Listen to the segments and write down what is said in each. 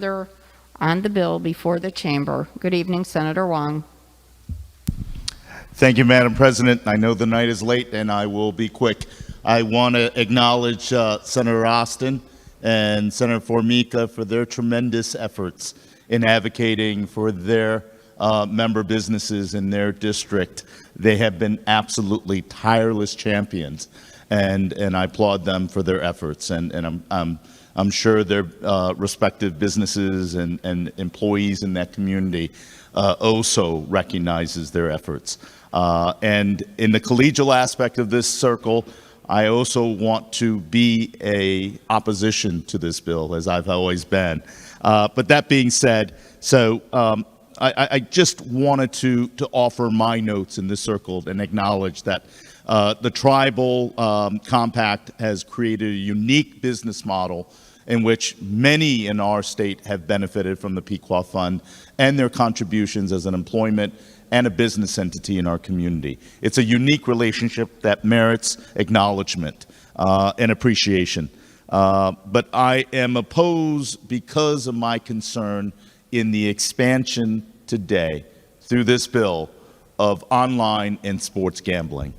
Further on the bill before the chamber. Good evening, Senator Hwang. Thank you, Madam President. I know the night is late, and I will be quick. I want to acknowledge Senator Austin and Senator Formica for their tremendous efforts in advocating for their member businesses in their district. They have been absolutely tireless champions, and I applaud them for their efforts. And I'm sure their respective businesses and employees in that community also recognizes their efforts. And in the collegial aspect of this circle, I also want to be a opposition to this bill, as I've always been. But that being said, I just wanted to offer my notes in this circle and acknowledge that the tribal compact has created a unique business model in which many in our state have benefited from the Pequot Fund and their contributions as an employment and a business entity in our community. It's a unique relationship that merits acknowledgement and appreciation. But I am opposed because of my concern in the expansion today through this bill of online and sports gambling.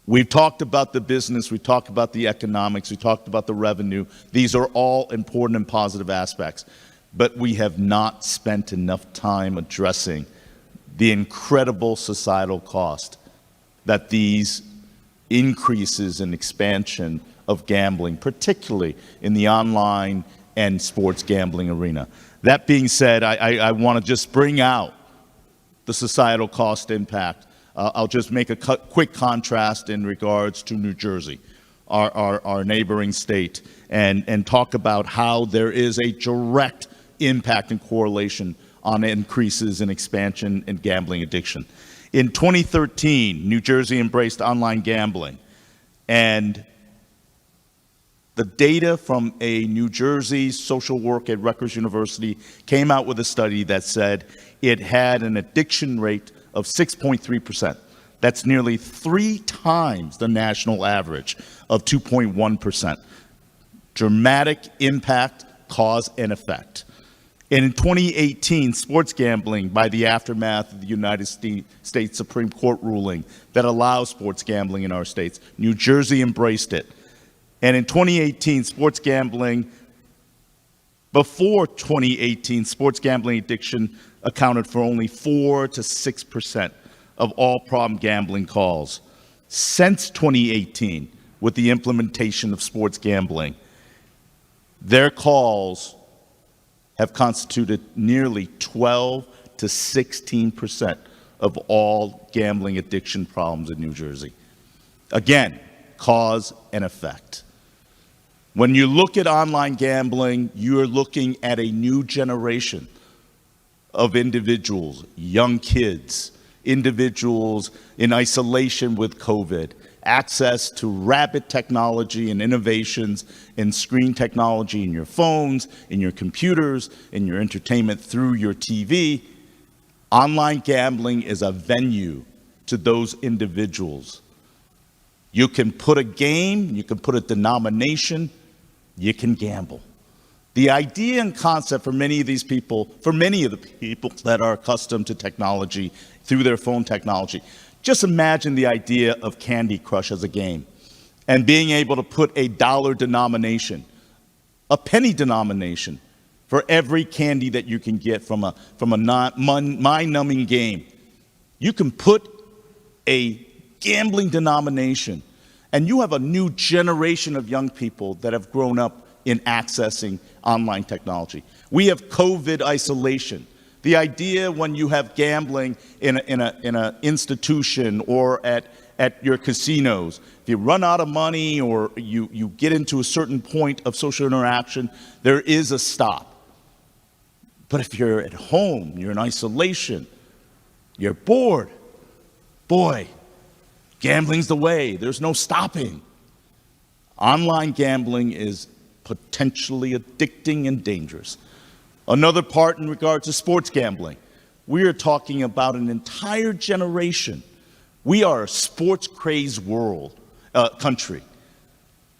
We've talked about the business, we talked about the economics, we talked about the revenue. These are all important and positive aspects, but we have not spent enough time addressing the incredible societal cost that these increases in expansion of gambling, particularly in the online and sports gambling arena. That being said, I want to just bring out the societal cost impact. I'll just make a quick contrast in regards to New Jersey, our neighboring state, and talk about how there is a direct impact and correlation on increases in expansion and gambling addiction. In 2013, New Jersey embraced online gambling, and the data from a New Jersey social work at Rutgers University came out with a study that said it had an addiction rate of 6.3%. That's nearly 3 times the national average of 2.1%. Dramatic impact, cause, and effect. And in 2018, sports gambling, by the aftermath of the United States Supreme Court ruling that allows sports gambling in our states, New Jersey embraced it. And in 2018, sports gambling, before 2018, sports gambling addiction accounted for only 4 to 6% of all problem gambling calls. Since 2018, with the implementation of sports gambling, their calls have constituted nearly 12 to 16% of all gambling addiction problems in New Jersey. Again, cause and effect. When you look at online gambling, you're looking at a new generation of individuals, young kids, individuals in isolation with COVID, access to rapid technology and innovations in screen technology in your phones, in your computers, in your entertainment through your TV. Online gambling is a venue to those individuals. You can put a game, you can put a denomination, you can gamble. The idea and concept for many of these people, for many of the people that are accustomed to technology through their phone technology, just imagine the idea of Candy Crush as a game and being able to put a dollar denomination, a penny denomination for every candy that you can get from a mind-numbing game. You can put a gambling denomination, and you have a new generation of young people that have grown up in accessing online technology. We have COVID isolation. The idea when you have gambling in an institution or at your casinos, if you run out of money or you get into a certain point of social interaction, there is a stop. But if you're at home, you're in isolation, you're bored, boy, gambling's the way. There's no stopping. Online gambling is potentially addicting and dangerous. Another part in regard to sports gambling, we are talking about an entire generation. We are a sports crazed country.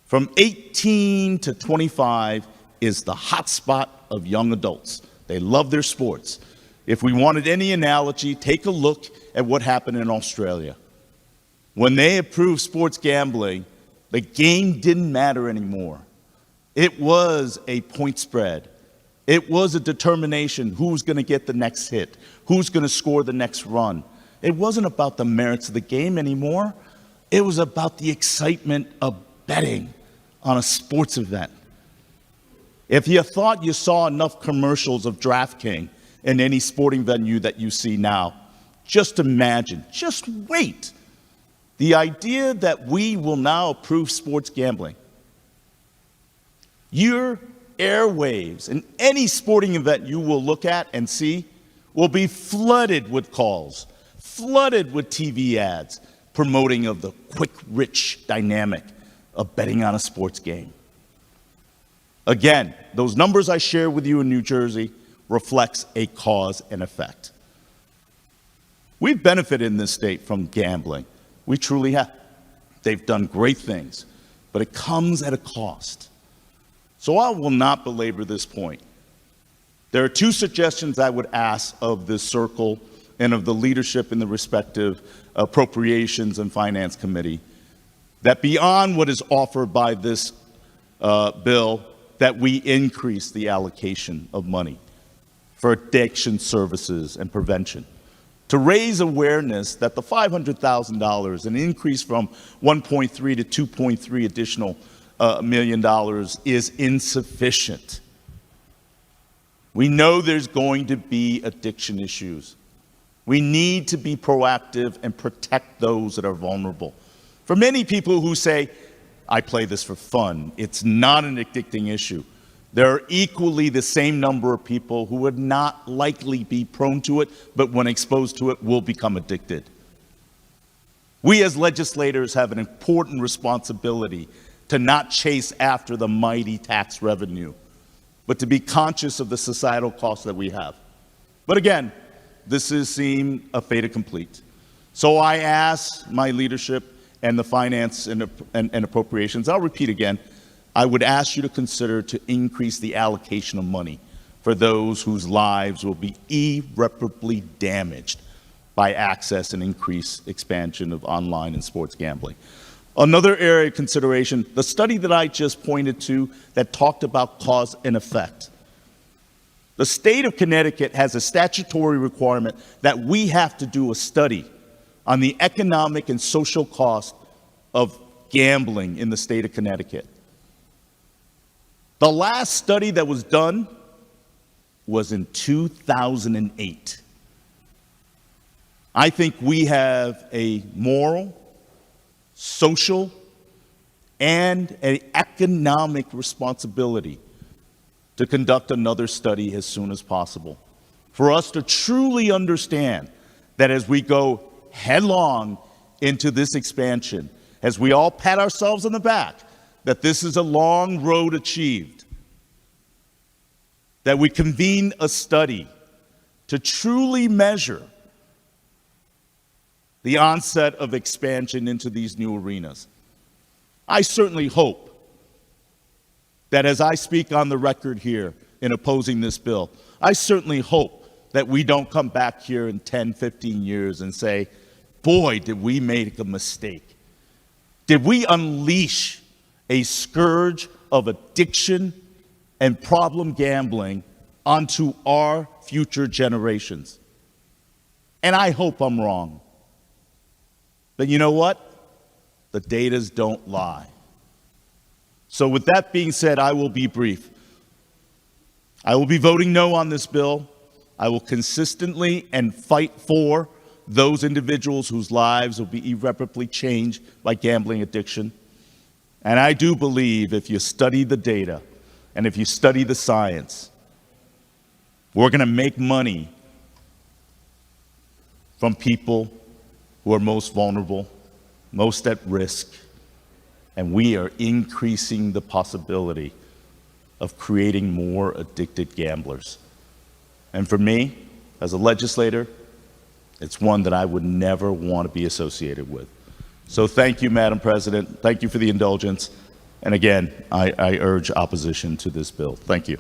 From 18 to 25, is the hotspot of young adults. They love their sports. If we wanted any analogy, take a look at what happened in Australia. When they approved sports gambling, the game didn't matter anymore. It was a point spread. It was a determination who's going to get the next hit, who's going to score the next run. It wasn't about the merits of the game anymore. It was about the excitement of betting on a sports event. If you thought you saw enough commercials of DraftKings in any sporting venue that you see now, just imagine, just wait. The idea that we will now approve sports gambling. Your airwaves in any sporting event you will look at and see will be flooded with calls, flooded with TV ads promoting of the quick, rich dynamic of betting on a sports game. Again, those numbers I share with you in New Jersey reflects a cause and effect. We've benefited in this state from gambling. We truly have. They've done great things, but it comes at a cost. So I will not belabor this point. There are two suggestions I would ask of this circle and of the leadership in the respective appropriations and finance committee, that beyond what is offered by this bill, that we increase the allocation of money for addiction services and prevention, to raise awareness that the $500,000, an increase from 1.3 to 2.3 additional million dollars, is insufficient. We know there's going to be addiction issues. We need to be proactive and protect those that are vulnerable. For many people who say, I play this for fun, it's not an addicting issue, there are equally the same number of people who would not likely be prone to it, but when exposed to it will become addicted. We as legislators have an important responsibility to not chase after the mighty tax revenue, but to be conscious of the societal costs that we have. But again, this is seem a fait accompli. So I ask my leadership and the finance and appropriations, I'll repeat again, I would ask you to consider to increase the allocation of money for those whose lives will be irreparably damaged by access and increased expansion of online and sports gambling. Another area of consideration, the study that I just pointed to that talked about cause and effect. The state of Connecticut has a statutory requirement that we have to do a study on the economic and social cost of gambling in the state of Connecticut. The last study that was done was in 2008. I think we have a moral, social, and an economic responsibility to conduct another study as soon as possible, for us to truly understand that as we go headlong into this expansion, as we all pat ourselves on the back, that this is a long road achieved, that we convene a study to truly measure the onset of expansion into these new arenas. I certainly hope that as I speak on the record here in opposing this bill, I certainly hope that we don't come back here in 10, 15 years and say, boy, did we make a mistake. Did we unleash a scourge of addiction and problem gambling onto our future generations? And I hope I'm wrong. But you know what? The datas don't lie. So with that being said, I will be brief. I will be voting no on this bill. I will consistently and fight for those individuals whose lives will be irreparably changed by gambling addiction. And I do believe if you study the data and if you study the science, we're going to make money from people who are most vulnerable, most at risk, and we are increasing the possibility of creating more addicted gamblers. And for me, as a legislator, it's one that I would never want to be associated with. So thank you, Madam President. Thank you for the indulgence. And again, I urge opposition to this bill. Thank you.